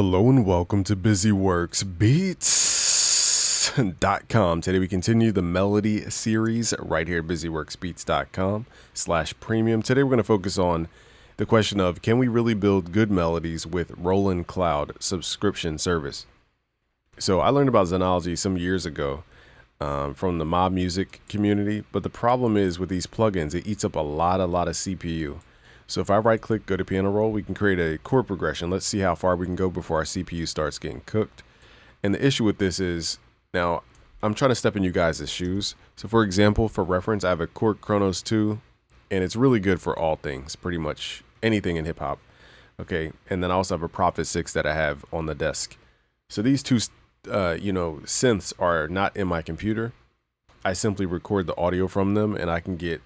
Hello and welcome to BusyWorksBeats.com. Today we continue the melody series right here at BusyWorksBeats.com/premium. Today we're going to focus on the question of, can we really build good melodies with Roland Cloud subscription service? So I learned about Xenology some years ago from the mob music community, but the problem is with these plugins, it eats up a lot of CPU. So if I right click, go to piano roll, we can create a chord progression. Let's see how far we can go before our CPU starts getting cooked. And the issue with this is, now I'm trying to step in you guys' shoes. So for example, for reference, I have a Korg Kronos 2, and it's really good for all things, pretty much anything in hip hop. Okay. And then I also have a Prophet 6 that I have on the desk. So these two, synths are not in my computer. I simply record the audio from them and I can get,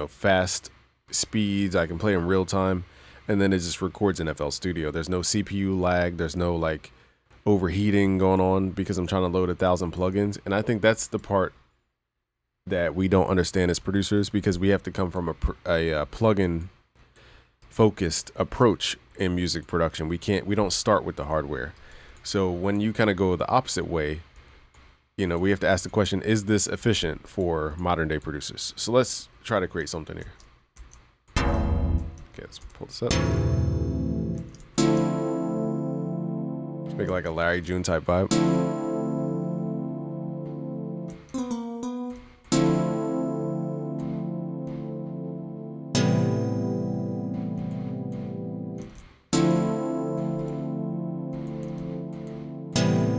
fast speeds. I can play in real time, and then it just records in FL Studio. There's no CPU lag. There's no like overheating going on because I'm trying to load 1,000 plugins. And I think that's the part that we don't understand as producers, because we have to come from a plugin focused approach in music production. We don't start with the hardware. So when you kind of go the opposite way, we have to ask the question, is this efficient for modern day producers? So let's try to create something here. Okay, let's pull this up. Let's make it like a Larry June type vibe.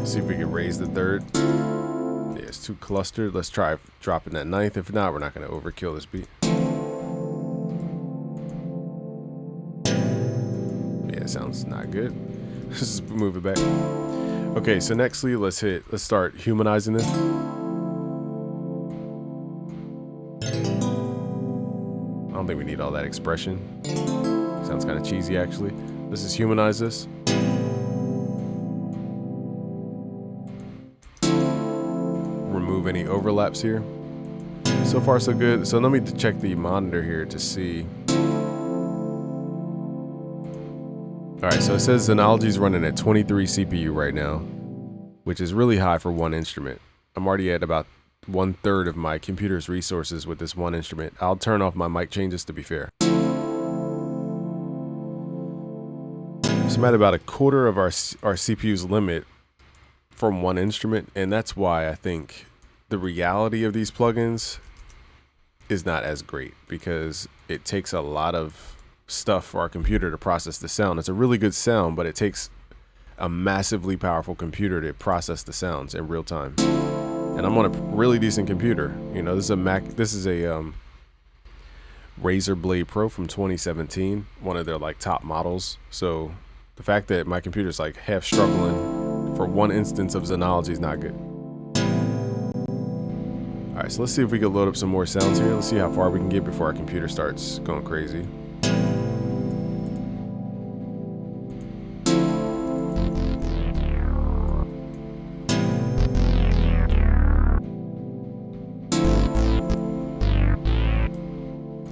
See if we can raise the third. Yeah, it's too clustered. Let's try dropping that ninth. If not, we're not going to overkill this beat. Yeah, it sounds not good. Let's just move it back. Okay, so nextly, let's start humanizing this. I don't think we need all that expression. Sounds kind of cheesy, actually. Let's just humanize this. Remove any overlaps here. So far, so good. So let me check the monitor here to see. All right, so it says Xenology's running at 23 CPU right now, which is really high for one instrument. I'm already at about 1/3 of my computer's resources with this one instrument. I'll turn off my mic changes to be fair. So I'm at about 1/4 of our CPU's limit from one instrument, and that's why I think the reality of these plugins is not as great, because it takes a lot of stuff for our computer to process the sound. It's a really good sound, but it takes a massively powerful computer to process the sounds in real time. And I'm on a really decent computer. This is a Mac. This is a Razer Blade Pro from 2017, one of their top models. So the fact that my computer's half struggling for one instance of Xenology is not good. All right, so let's see if we can load up some more sounds here. Let's see how far we can get before our computer starts going crazy.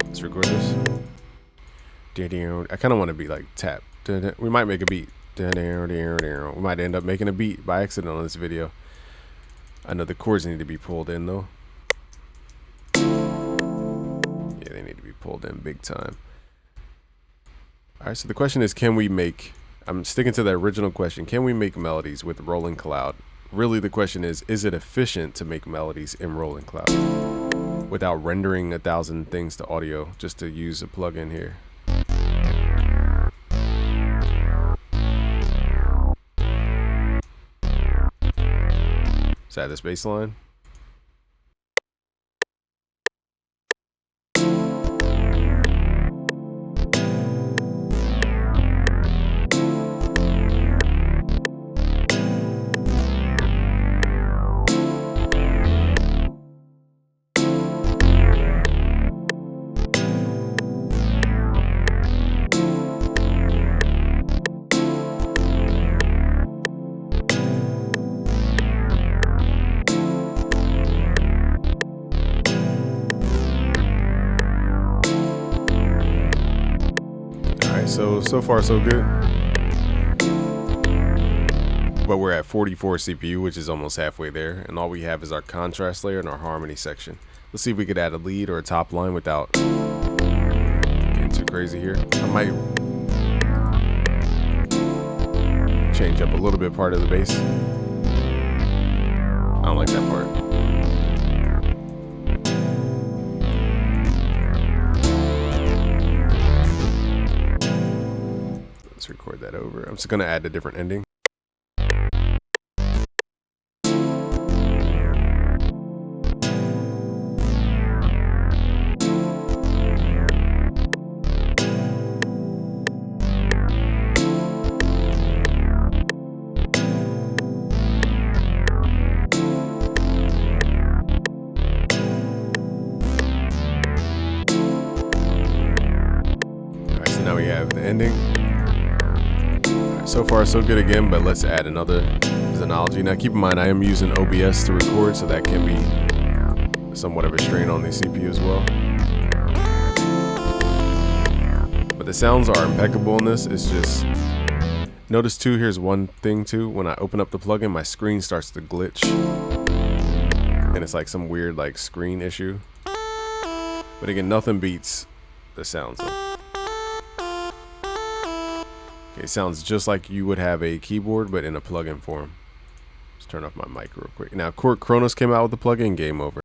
Let's record this. I kind of want to be like tap. We might make a beat. We might end up making a beat by accident on this video. I know the chords need to be pulled in though. Yeah, they need to be pulled in big time. All right, so the question is, I'm sticking to the original question, can we make melodies with Roland Cloud? Really, the question is it efficient to make melodies in Roland Cloud without rendering 1,000 things to audio just to use a plugin here? Let's add this bass line. So far so good. but we're at 44 CPU, which is almost halfway there, and all we have is our contrast layer and our harmony section. Let's see if we could add a lead or a top line without getting too crazy here. I might change up a little bit part of the bass. I don't like that part. Let's record that over. I'm just gonna add a different ending. Now we have the ending. Right, so far so good again, but let's add another Xenology. Now keep in mind I am using OBS to record, so that can be somewhat of a strain on the CPU as well. But the sounds are impeccable in this. It's just, notice too, here's one thing too, when I open up the plugin my screen starts to glitch. And it's like some weird like screen issue. But again, nothing beats the sounds though. Okay, it sounds just like you would have a keyboard, but in a plugin form. Let's turn off my mic real quick. Now, Chord Kronos came out with the plugin, game over.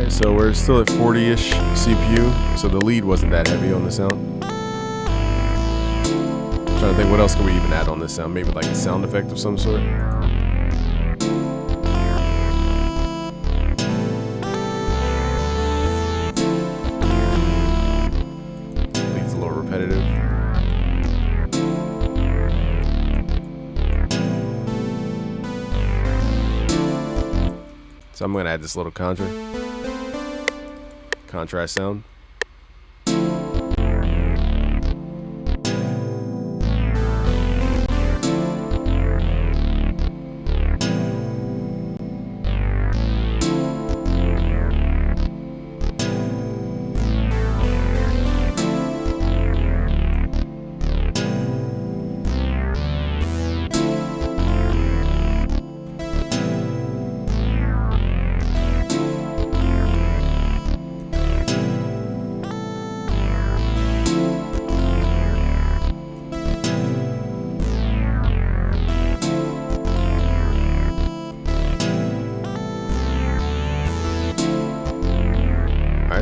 So we're still at 40-ish CPU, so the lead wasn't that heavy on the sound. I'm trying to think what else can we even add on this sound, maybe like a sound effect of some sort. Lead's a little repetitive. So I'm gonna add this little contrast sound.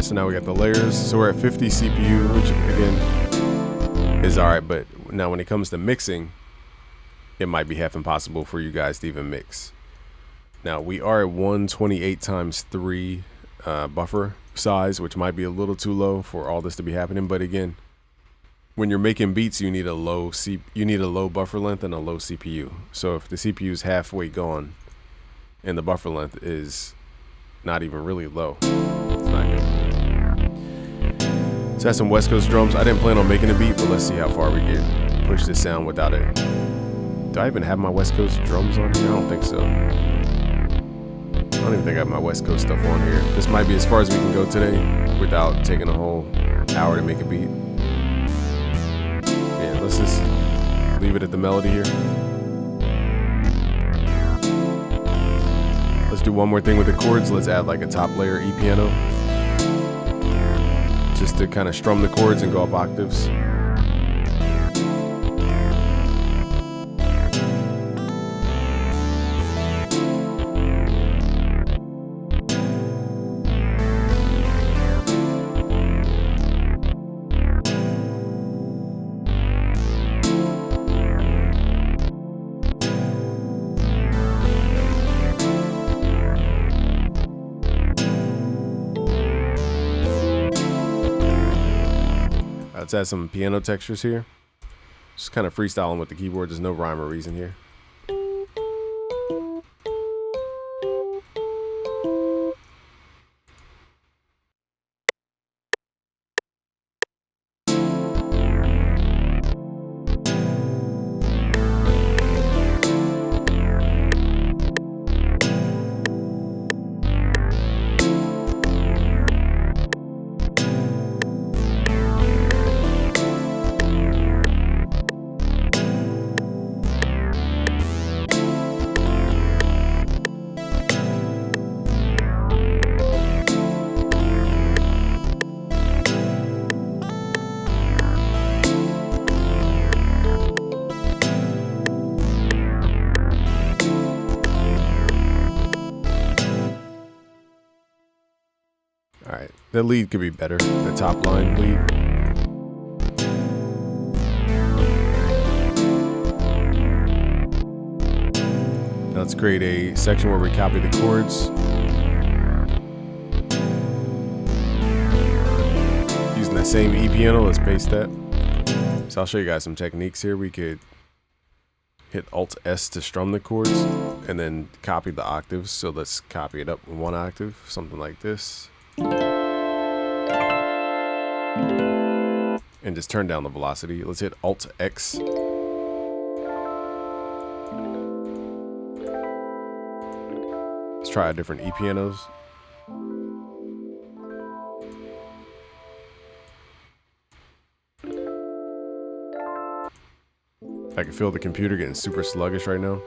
So now we got the layers. So we're at 50 CPU, which again is alright, but now when it comes to mixing, it might be half impossible for you guys to even mix. Now we are at 128x3 buffer size, which might be a little too low for all this to be happening. But again, when you're making beats, you need a low buffer length and a low CPU. So if the CPU is halfway gone and the buffer length is not even really low, it's not good. So that's some West Coast drums. I didn't plan on making a beat, but let's see how far we can push this sound without it. Do I even have my West Coast drums on here? I don't think so. I don't even think I have my West Coast stuff on here. This might be as far as we can go today without taking a whole hour to make a beat. Yeah, let's just leave it at the melody here. Let's do one more thing with the chords. Let's add like a top layer E piano, just to kind of strum the chords and go up octaves. Let's add some piano textures here. Just kind of freestyling with the keyboard. There's no rhyme or reason here. All right, the lead could be better. The top line lead. Now let's create a section where we copy the chords. Using that same E piano, let's paste that. So I'll show you guys some techniques here. We could hit Alt S to strum the chords and then copy the octaves. So let's copy it up one octave, something like this. And just turn down the velocity. Let's hit Alt X. Let's try different E pianos. I can feel the computer getting super sluggish right now.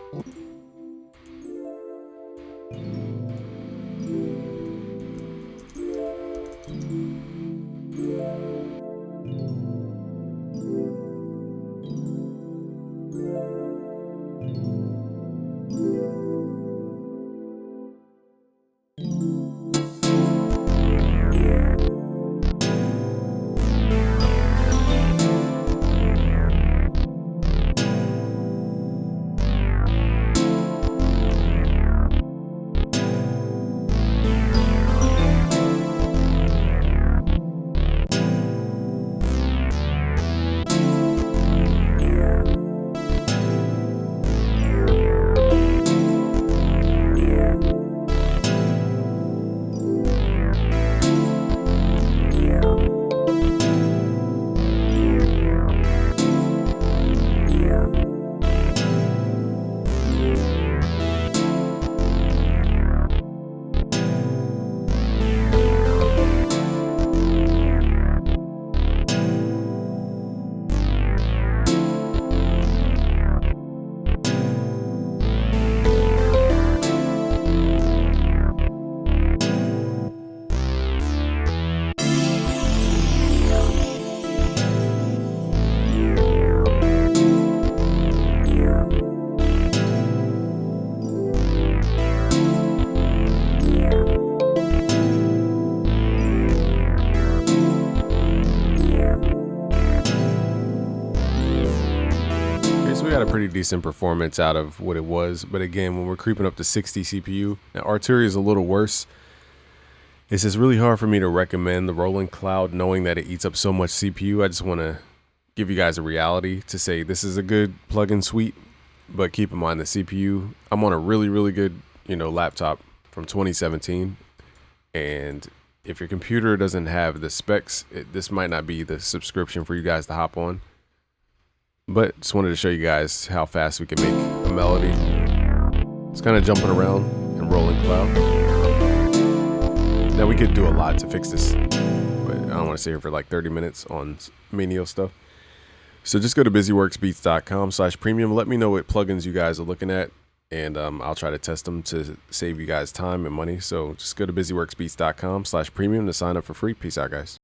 Got a pretty decent performance out of what it was, but again, when we're creeping up to 60 CPU, now Arturia is a little worse. It's just really hard for me to recommend the Roland Cloud knowing that it eats up so much CPU. I just want to give you guys a reality to say this is a good plugin suite, but keep in mind the CPU. I'm on a really good, laptop from 2017, and if your computer doesn't have the specs, this might not be the subscription for you guys to hop on. But just wanted to show you guys how fast we can make a melody. It's kind of jumping around in Roland Cloud. Now we could do a lot to fix this, but I don't want to stay here for like 30 minutes on menial stuff. So just go to busyworksbeats.com/premium. Let me know what plugins you guys are looking at, and I'll try to test them to save you guys time and money. So just go to busyworksbeats.com/premium to sign up for free. Peace out, guys.